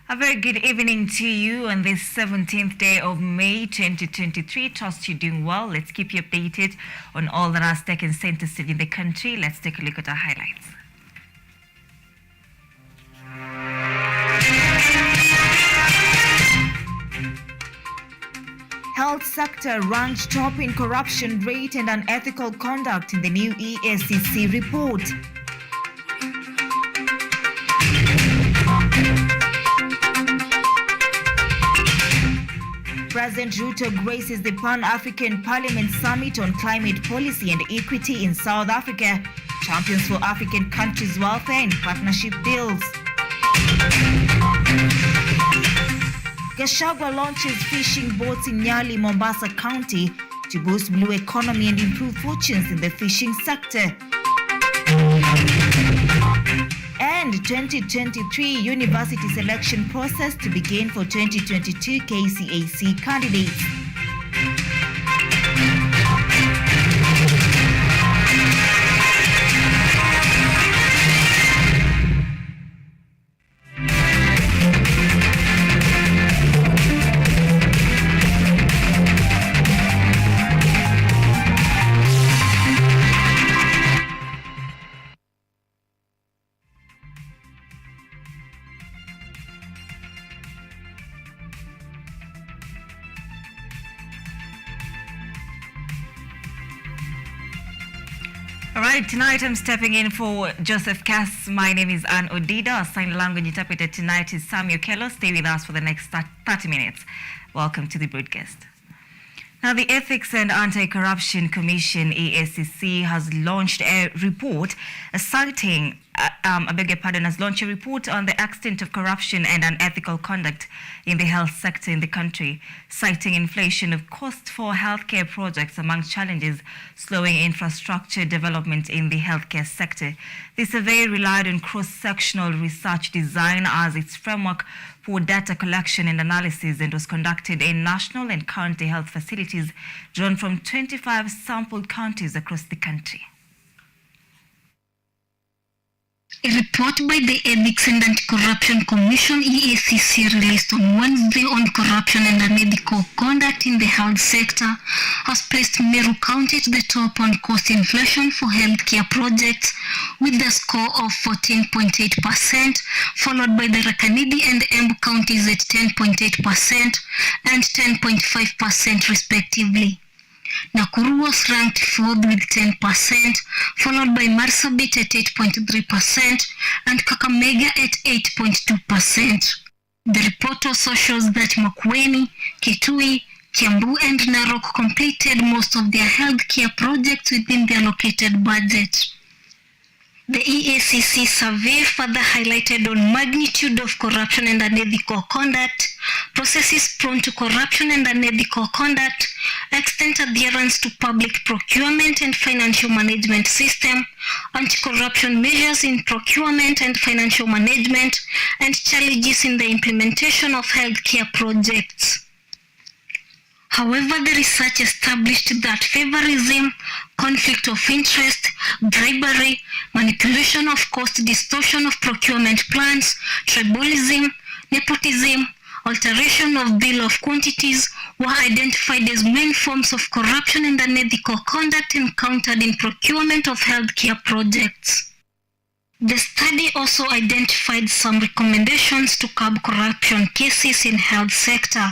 A very good evening to you on this 17th day of May 2023. Trust you're doing well. Let's keep you updated on all that has taken center stage in the country. Let's take a look at our highlights. Health sector ranked top in corruption rate and unethical conduct in the new EACC report. President Ruto graces the Pan-African Parliament Summit on Climate Policy and Equity in South Africa, champions for African countries' welfare and partnership deals. Gachagua launches fishing boats in Nyali, Mombasa County to boost blue economy and improve fortunes in the fishing sector. And 2023 university selection process to begin for 2022 KCAC candidates. All right, tonight I'm stepping in for Joseph Cass. My name is Ann ODIDA. Our sign language interpreter tonight is SAMMY OKELLO. Stay with us for the next 30 minutes. Welcome to the broadcast. Now, the Ethics and Anti-Corruption Commission, EACC, has launched a report has launched a report on the extent of corruption and unethical conduct in the health sector in the country, citing inflation of costs for healthcare projects among challenges slowing infrastructure development in the healthcare sector. The survey relied on cross-sectional research design as its framework for data collection and analysis and was conducted in national and county health facilities drawn from 25 sampled counties across the country. A report by the Ethics and Anti-Corruption Commission EACC released on Wednesday on corruption and unethical conduct in the health sector has placed Meru County at the top on cost inflation for healthcare projects with a score of 14.8%, followed by the Rakanidi and Embu counties at 10.8% and 10.5% respectively. Nakuru was ranked 4th with 10%, followed by Marsabit at 8.3% and Kakamega at 8.2%. The report also shows that Makueni, Kitui, Kiambu and Narok completed most of their healthcare projects within the allocated budget. The EACC survey further highlighted on magnitude of corruption and unethical conduct, processes prone to corruption and unethical conduct, extent adherence to public procurement and financial management system, anti-corruption measures in procurement and financial management, and challenges in the implementation of healthcare projects. However, the research established that favorism, conflict of interest, bribery, manipulation of cost, distortion of procurement plans, tribalism, nepotism, alteration of bill of quantities were identified as main forms of corruption and unethical conduct encountered in procurement of healthcare projects. The study also identified some recommendations to curb corruption cases in health sector,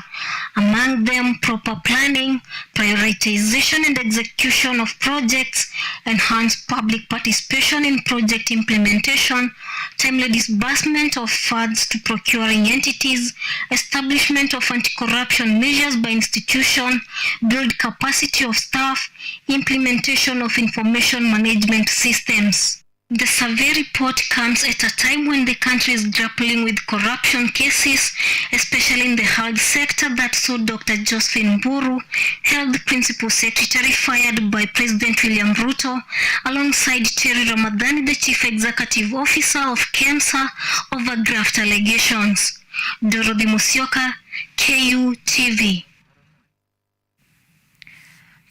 among them proper planning, prioritization and execution of projects, enhanced public participation in project implementation, timely disbursement of funds to procuring entities, establishment of anti-corruption measures by institution, build capacity of staff, implementation of information management systems. The survey report comes at a time when the country is grappling with corruption cases, especially in the health sector that saw Dr. Josephine Mburu, Health Principal Secretary, fired by President William Ruto, alongside Terry Ramadhani, the Chief Executive Officer of KEMSA, over graft allegations. Dorothy Musyoka, KUTV.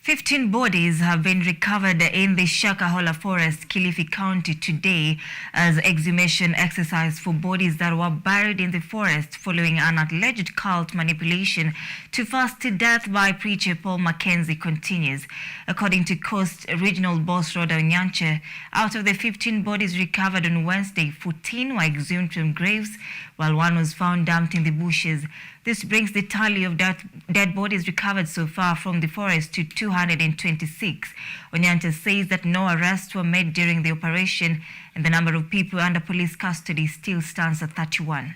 15 bodies have been recovered in the Shakahola Forest, Kilifi County today as exhumation exercise for bodies that were buried in the forest following an alleged cult manipulation to fast to death by preacher Paul Mackenzie continues. According to Coast Regional Boss Rhoda Onyanche, out of the 15 bodies recovered on Wednesday, 14 were exhumed from graves while one was found dumped in the bushes. This brings the tally of dead bodies recovered so far from the forest to 226. Onyanche says that no arrests were made during the operation and the number of people under police custody still stands at 31.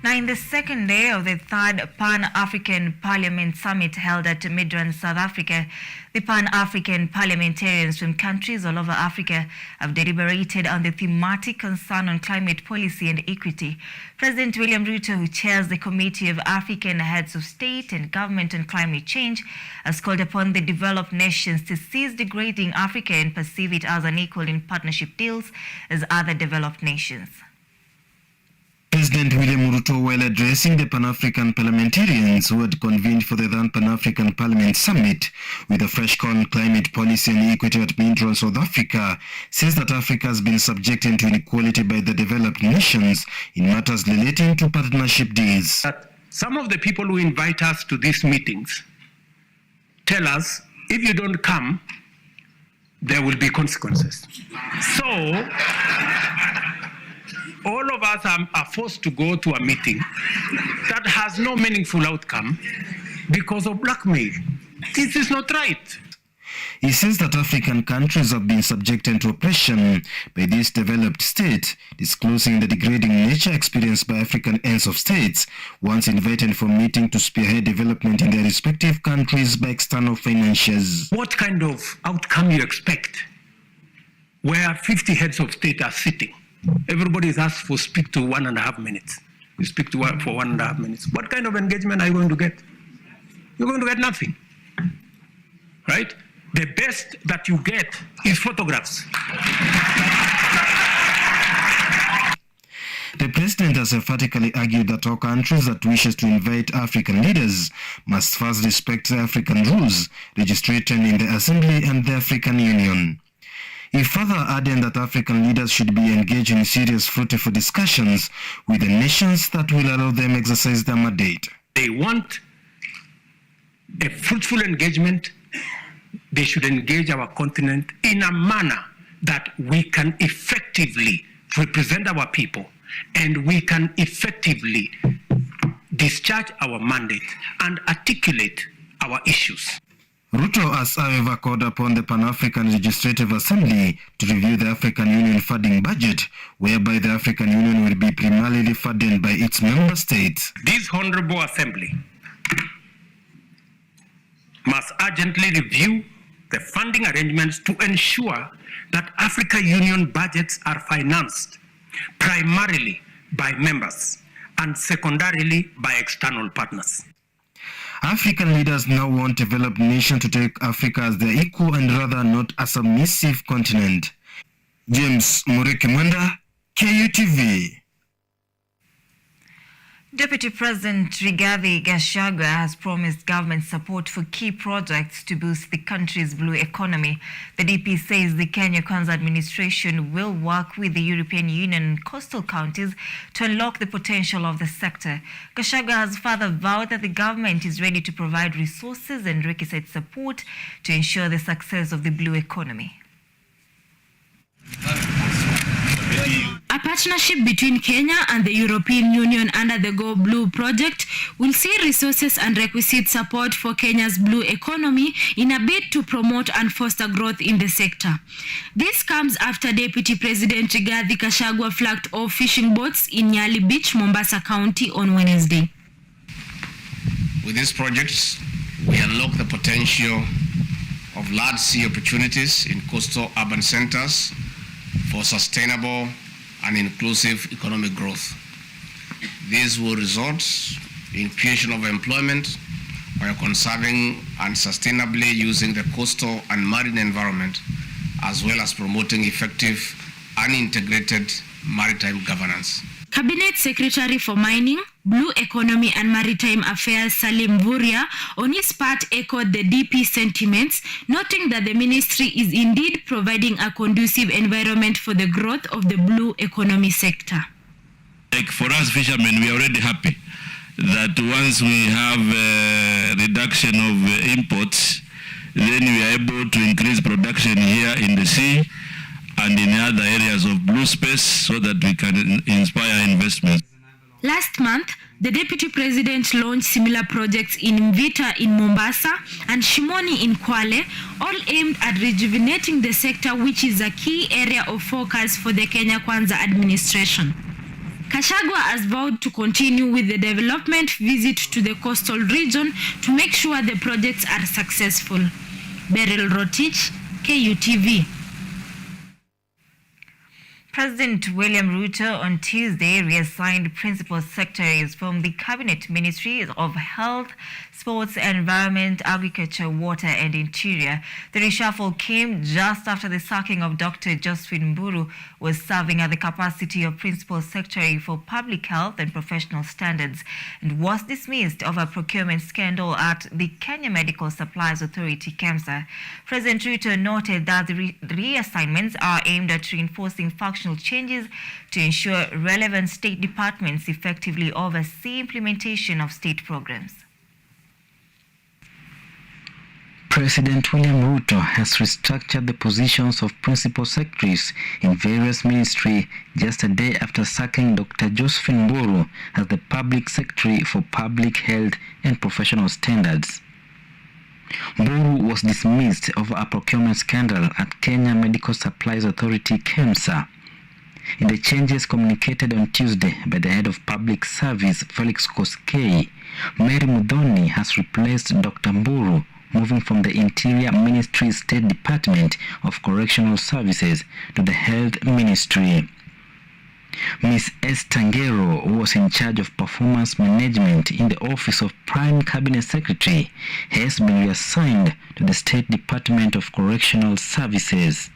Now, in the second day of the third Pan-African Parliament Summit held at Midrand, South Africa, the Pan-African parliamentarians from countries all over Africa have deliberated on the thematic concern on climate policy and equity. President William Ruto, who chairs the Committee of African Heads of State and Government on Climate Change, has called upon the developed nations to cease degrading Africa and perceive it as unequal in partnership deals as other developed nations. President William Ruto, while addressing the Pan-African parliamentarians who had convened for the third Pan-African Parliament Summit with a fresh call on climate policy and equity at Midrand, South Africa, says that Africa has been subjected to inequality by the developed nations in matters relating to partnership deals. Some of the people who invite us to these meetings tell us, if you don't come, there will be consequences. So, all of us are forced to go to a meeting that has no meaningful outcome because of blackmail. This is not right. He says that African countries have been subjected to oppression by this developed state, disclosing the degrading nature experienced by African heads of states once invited for a meeting to spearhead development in their respective countries by external financiers. What kind of outcome you expect where 50 heads of state are sitting? Everybody is asked for speak to 1.5 minutes. You speak to one for 1.5 minutes. What kind of engagement are you going to get? You're going to get nothing, right? The best that you get is photographs. The president has emphatically argued that all countries that wishes to invite African leaders must first respect the African rules registered in the Assembly and the African Union. He further added that African leaders should be engaged in serious, fruitful discussions with the nations that will allow them exercise their mandate. They want a fruitful engagement. They should engage our continent in a manner that we can effectively represent our people and we can effectively discharge our mandate and articulate our issues. Ruto has, however, called upon the Pan-African Legislative Assembly to review the African Union funding budget, whereby the African Union will be primarily funded by its member states. This Honorable Assembly must urgently review the funding arrangements to ensure that African Union budgets are financed primarily by members and secondarily by external partners. African leaders now want developed nations to take Africa as their equal and rather not a submissive continent. James Murekimanda, KUTV. Deputy President Rigathi Gachagua has promised government support for key projects to boost the country's blue economy. The DP says the Kenya Kwanza administration will work with the European Union and coastal counties to unlock the potential of the sector. Gachagua has further vowed that the government is ready to provide resources and requisite support to ensure the success of the blue economy. A partnership between Kenya and the European Union under the Go Blue project will see resources and requisite support for Kenya's blue economy in a bid to promote and foster growth in the sector. This comes after Deputy President Rigathi Gachagua flagged off fishing boats in Nyali Beach, Mombasa County on Wednesday. With these projects, we unlock the potential of large sea opportunities in coastal urban centers for sustainable and inclusive economic growth. This will result in creation of employment by conserving and sustainably using the coastal and marine environment, as well as promoting effective and integrated maritime governance. Cabinet Secretary for Mining, Blue Economy and Maritime Affairs Salim Vuria on his part echoed the DP sentiments, noting that the ministry is indeed providing a conducive environment for the growth of the blue economy sector. Like for us fishermen, we are already happy that once we have a reduction of imports, then we are able to increase production here in the sea and in other areas of blue space so that we can inspire investment. Last month, the Deputy President launched similar projects in Mvita in Mombasa and Shimoni in Kwale, all aimed at rejuvenating the sector, which is a key area of focus for the Kenya Kwanza administration. Gachagua has vowed to continue with the development visit to the coastal region to make sure the projects are successful. Beryl Rotich, KUTV. President William Ruto on Tuesday reassigned principal secretaries from the Cabinet Ministries of Health, Sports, Environment, Agriculture, Water and Interior. The reshuffle came just after the sacking of Dr. Josephine Mburu was serving at the capacity of Principal Secretary for Public Health and Professional Standards and was dismissed over a procurement scandal at the Kenya Medical Supplies Authority, KEMSA. President Ruto noted that the reassignments are aimed at reinforcing functional changes to ensure relevant state departments effectively oversee implementation of state programs. President William Ruto has restructured the positions of principal secretaries in various ministries just a day after sacking Dr. Josephine Mburu as the Public Secretary for Public Health and Professional Standards. Mburu was dismissed over a procurement scandal at Kenya Medical Supplies Authority, KEMSA. In the changes communicated on Tuesday by the head of Public Service, Felix Koskei, Mary Muthoni has replaced Dr. Mburu, moving from the Interior Ministry's State Department of Correctional Services to the Health Ministry. Ms. Esther Ngero, who was in charge of performance management in the Office of Prime Cabinet Secretary, has been reassigned to the State Department of Correctional Services.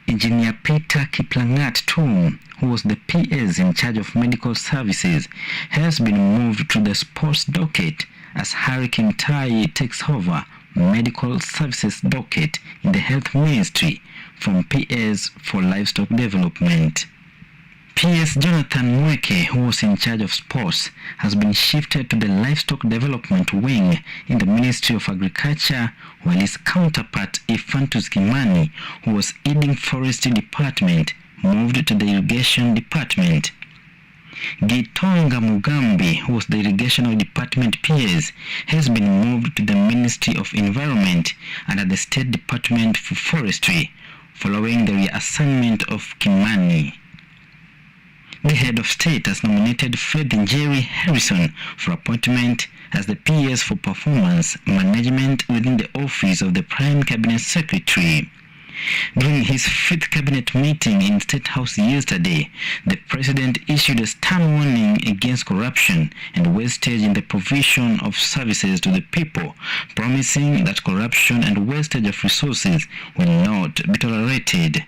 Engineer Peter Kiplangat Tum, who was the PS in charge of medical services, has been moved to the sports docket as Harry Kintai takes over medical services docket in the Health Ministry from PS for Livestock Development. PS Jonathan Mweke, who was in charge of sports, has been shifted to the Livestock Development Wing in the Ministry of Agriculture, while his counterpart Ephantus Kimani, who was heading Forestry Department, moved to the Irrigation Department. Gitonga Mugambi, who was the Irrigation Department PS, has been moved to the Ministry of Environment under the State Department for Forestry, following the reassignment of Kimani. The head of state has nominated Fred Njeri Harrison for appointment as the PS for Performance Management within the Office of the Prime Cabinet Secretary. During his fifth cabinet meeting in State House yesterday, the president issued a stern warning against corruption and wastage in the provision of services to the people, promising that corruption and wastage of resources will not be tolerated.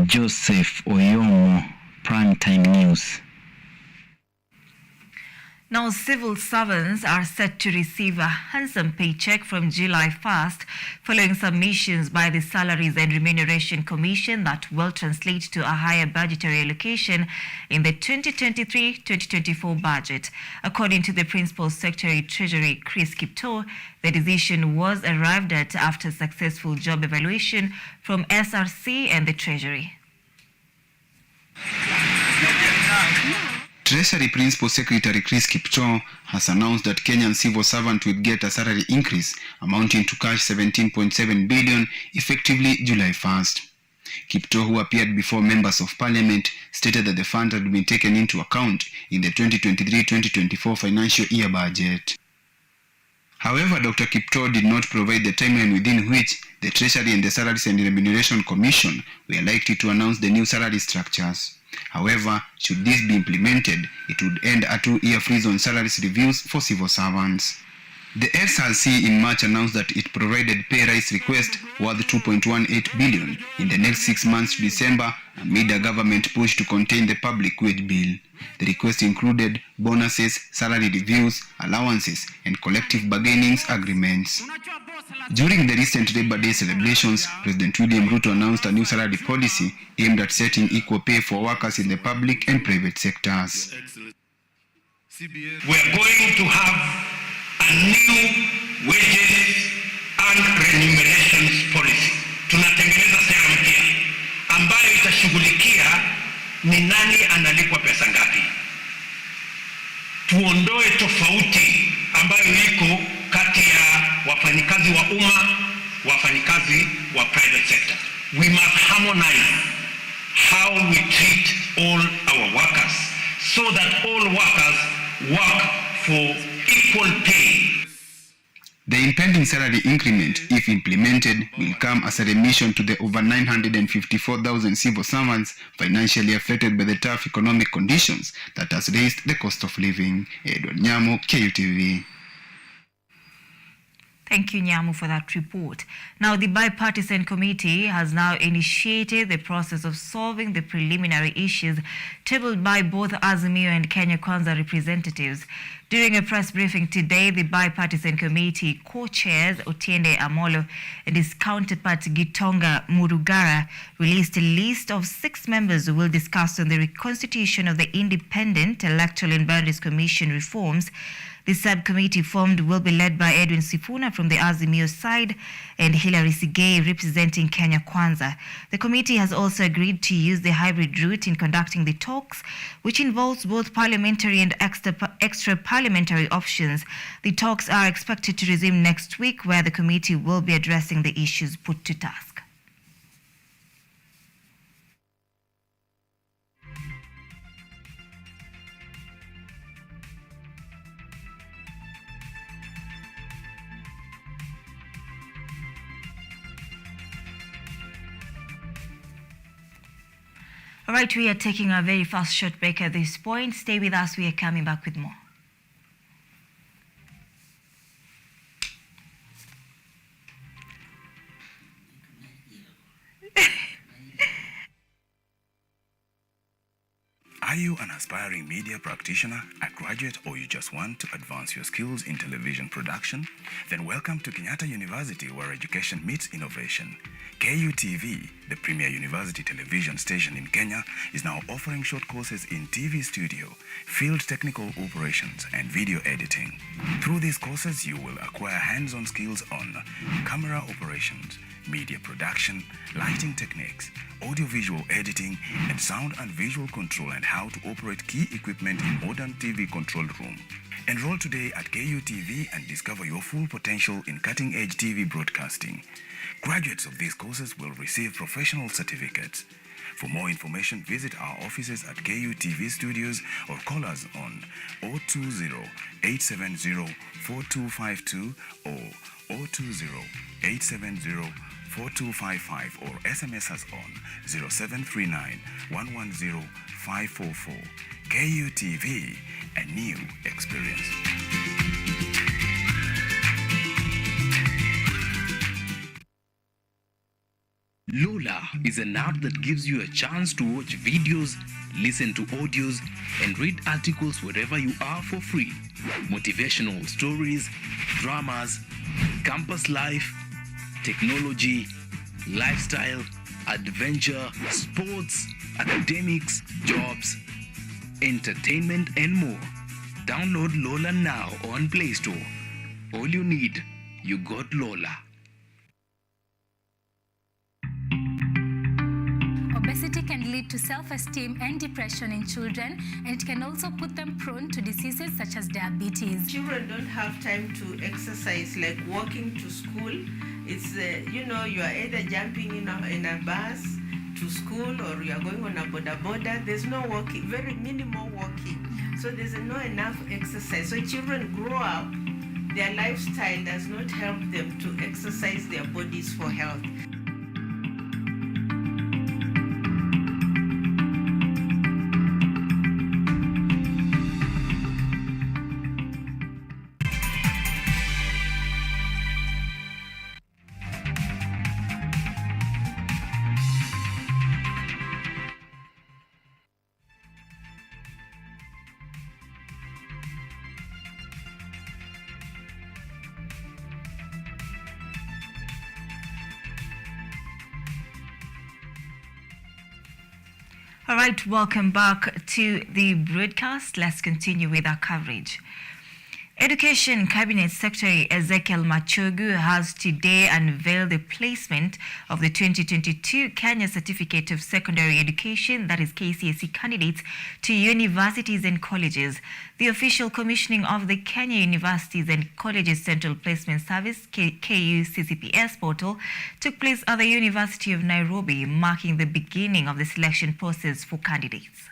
Joseph Oyomo, Primetime News. Now, civil servants are set to receive a handsome paycheck from July 1st following submissions by the Salaries and Remuneration Commission that will translate to a higher budgetary allocation in the 2023-2024 budget. According to the Principal Secretary Treasury, Chris Kipto, the decision was arrived at after successful job evaluation from SRC and the Treasury. Treasury Principal Secretary Chris Kipto has announced that Kenyan civil servants will get a salary increase amounting to cash 17.7 billion effectively July 1st. Kipto, who appeared before members of parliament, stated that the fund had been taken into account in the 2023-2024 financial year budget. However, Dr. Kipto did not provide the timeline within which the Treasury and the Salaries and Remuneration Commission were likely to announce the new salary structures. However, should this be implemented, it would end a 2-year freeze on salaries reviews for civil servants. The SRC in March announced that it provided pay rise request worth 2.18 billion in the next 6 months to December amid a government push to contain the public wage bill. The request included bonuses, salary reviews, allowances, and collective bargaining agreements. During the recent Labour Day celebrations, President William Ruto announced a new salary policy aimed at setting equal pay for workers in the public and private sectors. We are going to have a new wages and remunerations policy. Tunatengeneza sera mpya ambayo itashughulikia ni nani analipwa pesa ngapi. Tuondoe tofauti ambayo iko kati ya wafanyikazi wa umma, wafanyikazi wa private sector. We must harmonize how we treat all our workers so that all workers work for equal pay. The impending salary increment, if implemented, will come as a remission to the over 954,000 civil servants financially affected by the tough economic conditions that has raised the cost of living. Edward Nyamo, KUTV. Thank you, Nyamu, for that report. Now, the Bipartisan Committee has now initiated the process of solving the preliminary issues tabled by both Azimio and Kenya Kwanza representatives. During a press briefing today, the Bipartisan Committee co-chairs Otiende Amolo and his counterpart Gitonga Murugara released a list of 6 members who will discuss on the reconstitution of the Independent Electoral and Boundaries Commission reforms. The subcommittee formed will be led by Edwin Sifuna from the Azimio side and Hilary Sigei representing Kenya Kwanza. The committee has also agreed to use the hybrid route in conducting the talks, which involves both parliamentary and extra parliamentary options. The talks are expected to resume next week, where the committee will be addressing the issues put to task. All right, we are taking a very fast short break at this point. Stay with us. We are coming back with more. Are you an aspiring media practitioner, a graduate, or you just want to advance your skills in television production? Then welcome to Kenyatta University, where education meets innovation. KUTV, the premier university television station in Kenya, is now offering short courses in TV studio, field technical operations, and video editing. Through these courses, you will acquire hands-on skills on camera operations, media production, lighting techniques, audiovisual editing, and sound and visual control, and how to operate key equipment in modern TV control room. Enroll today at KUTV and discover your full potential in cutting-edge TV broadcasting. Graduates of these courses will receive professional certificates. For more information, visit our offices at KUTV Studios or call us on 020-870-4252 or 020-870-4255 or SMS us on 0739-110-544. KUTV, a new experience. Lola is an app that gives you a chance to watch videos, listen to audios, and read articles wherever you are for free. Motivational stories, dramas, campus life, technology, lifestyle, adventure, sports, academics, jobs, entertainment, and more. Download Lola now on Play Store. All you need, you got Lola. Obesity can lead to self-esteem and depression in children, and it can also put them prone to diseases such as diabetes. Children don't have time to exercise, like walking to school. It's, you are either jumping in a bus to school or you are going on a boda. There's no walking, very minimal walking. So there's not enough exercise. So children grow up, their lifestyle does not help them to exercise their bodies for health. All right, welcome back to the broadcast. Let's continue with our coverage. Education Cabinet Secretary Ezekiel Machogu has today unveiled the placement of the 2022 Kenya Certificate of Secondary Education, that is KCSE candidates, to universities and colleges. The official commissioning of the Kenya Universities and Colleges Central Placement Service KUCCPS portal took place at the University of Nairobi, marking the beginning of the selection process for candidates.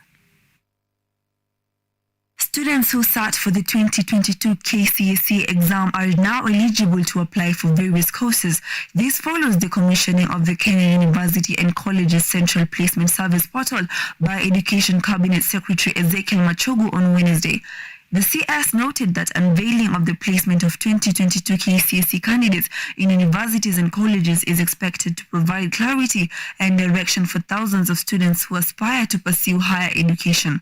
Students who sat for the 2022 KCSE exam are now eligible to apply for various courses. This follows the commissioning of the Kenya University and Colleges Central Placement Service portal by Education Cabinet Secretary Ezekiel Machogu on Wednesday. The CS noted that unveiling of the placement of 2022 KCSE candidates in universities and colleges is expected to provide clarity and direction for thousands of students who aspire to pursue higher education.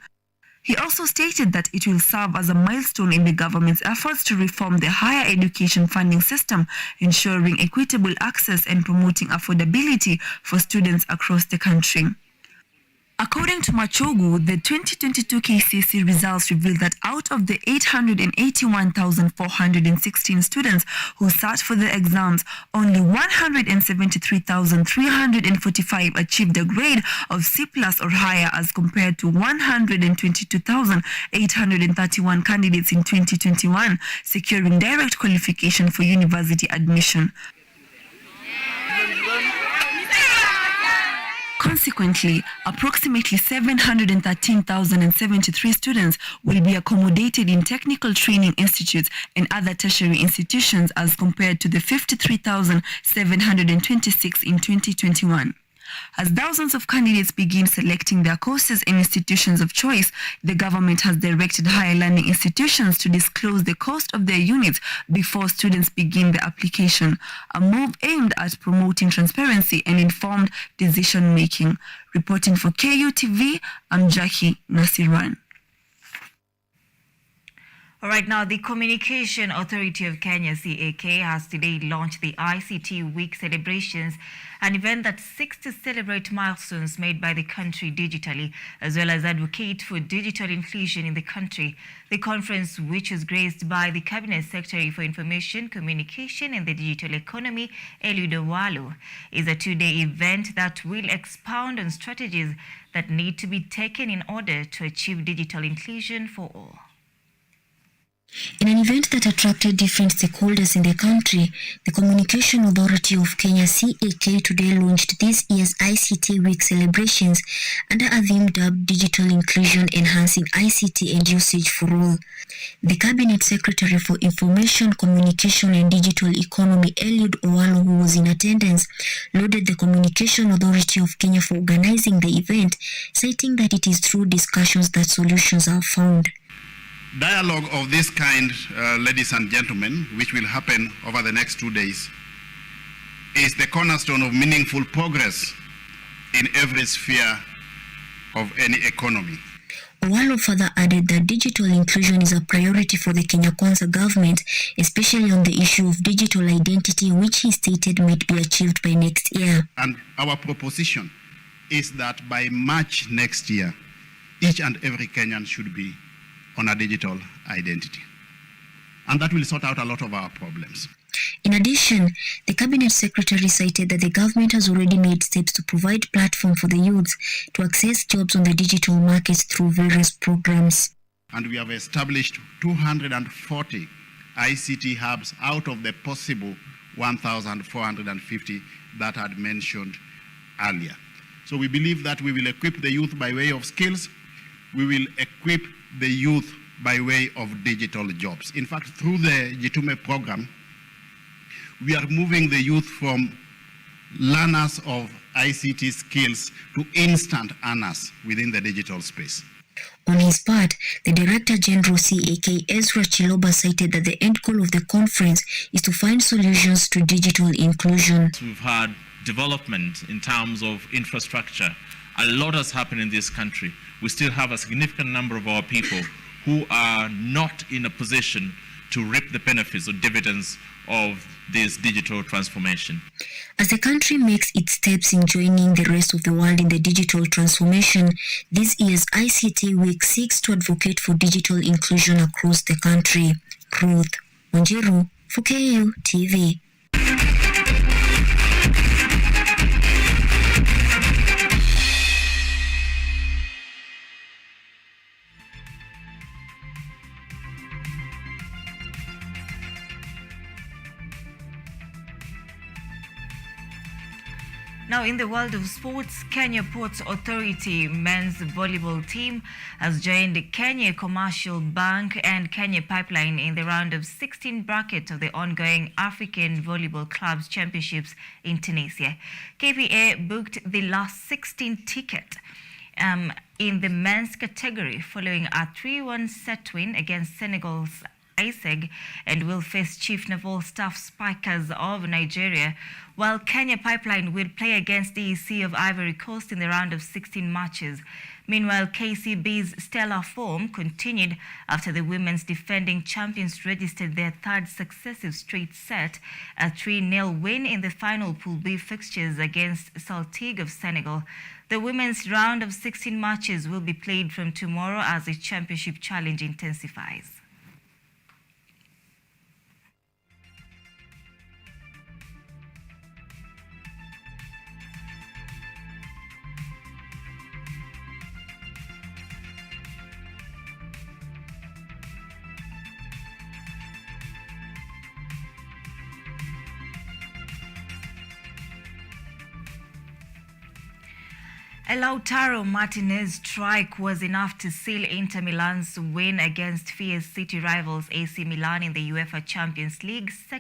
He also stated that it will serve as a milestone in the government's efforts to reform the higher education funding system, ensuring equitable access and promoting affordability for students across the country. According to Machogu, the 2022 KCSE results reveal that out of the 881,416 students who sat for the exams, only 173,345 achieved a grade of C+ or higher, as compared to 122,831 candidates in 2021, securing direct qualification for university admission. Consequently, approximately 713,073 students will be accommodated in technical training institutes and other tertiary institutions, as compared to the 53,726 in 2021. As thousands of candidates begin selecting their courses in institutions of choice, the government has directed higher learning institutions to disclose the cost of their units before students begin the application, a move aimed at promoting transparency and informed decision-making. Reporting for KUTV, I'm Jackie Nasiran. All right, now the Communication Authority of Kenya, CAK, has today launched the ICT Week celebrations, an event that seeks to celebrate milestones made by the country digitally, as well as advocate for digital inclusion in the country. The conference, which was graced by the Cabinet Secretary for Information, Communication and the Digital Economy, Eliud Owalo, is a two-day event that will expound on strategies that need to be taken in order to achieve digital inclusion for all. In an event that attracted different stakeholders in the country, the Communication Authority of Kenya, CAK, today launched this year's ICT Week celebrations under a theme dubbed Digital Inclusion, Enhancing ICT and Usage for All. The Cabinet Secretary for Information, Communication and Digital Economy, Eliud Owalo, who was in attendance, lauded the Communication Authority of Kenya for organizing the event, citing that it is through discussions that solutions are found. Dialogue of this kind, ladies and gentlemen, which will happen over the next 2 days, is the cornerstone of meaningful progress in every sphere of any economy. Owalo further added that digital inclusion is a priority for the Kenya Kwanza government, especially on the issue of digital identity, which he stated might be achieved by next year. And our proposition is that by March next year, each and every Kenyan should be on a digital identity. And that will sort out a lot of our problems. In addition, the Cabinet Secretary cited that the government has already made steps to provide platform for the youths to access jobs on the digital markets through various programs. And we have established 240 ICT hubs out of the possible 1,450 that I had mentioned earlier. So we believe that we will equip the youth by way of skills. We will equip the youth by way of digital jobs. In fact, through the Jitume program, we are moving the youth from learners of ICT skills to instant earners within the digital space. On his part, the Director General CAK, Ezra Chiloba, cited that the end goal of the conference is to find solutions to digital inclusion. We've had development in terms of infrastructure. A lot has happened in this country. We still have a significant number of our people who are not in a position to reap the benefits or dividends of this digital transformation. As the country makes its steps in joining the rest of the world in the digital transformation, this year's ICT Week seeks to advocate for digital inclusion across the country. Ruth Wanjiru for KUTV. Now, in the world of sports, Kenya Ports Authority men's volleyball team has joined Kenya Commercial Bank and Kenya Pipeline in the round of 16 bracket of the ongoing African Volleyball Clubs Championships in Tunisia. KPA booked the last 16 ticket in the men's category following a 3-1 set win against Senegal's ISEG and will face Chief Naval Staff Spikers of Nigeria, while Kenya Pipeline will play against DEC of Ivory Coast in the round of 16 matches. Meanwhile, KCB's stellar form continued after the women's defending champions registered their third successive straight set, a 3-0 win in the final Pool B fixtures against Saltigue of Senegal. The women's round of 16 matches will be played from tomorrow as the championship challenge intensifies. Lautaro Martinez's strike was enough to seal Inter Milan's win against fierce city rivals AC Milan in the UEFA Champions League second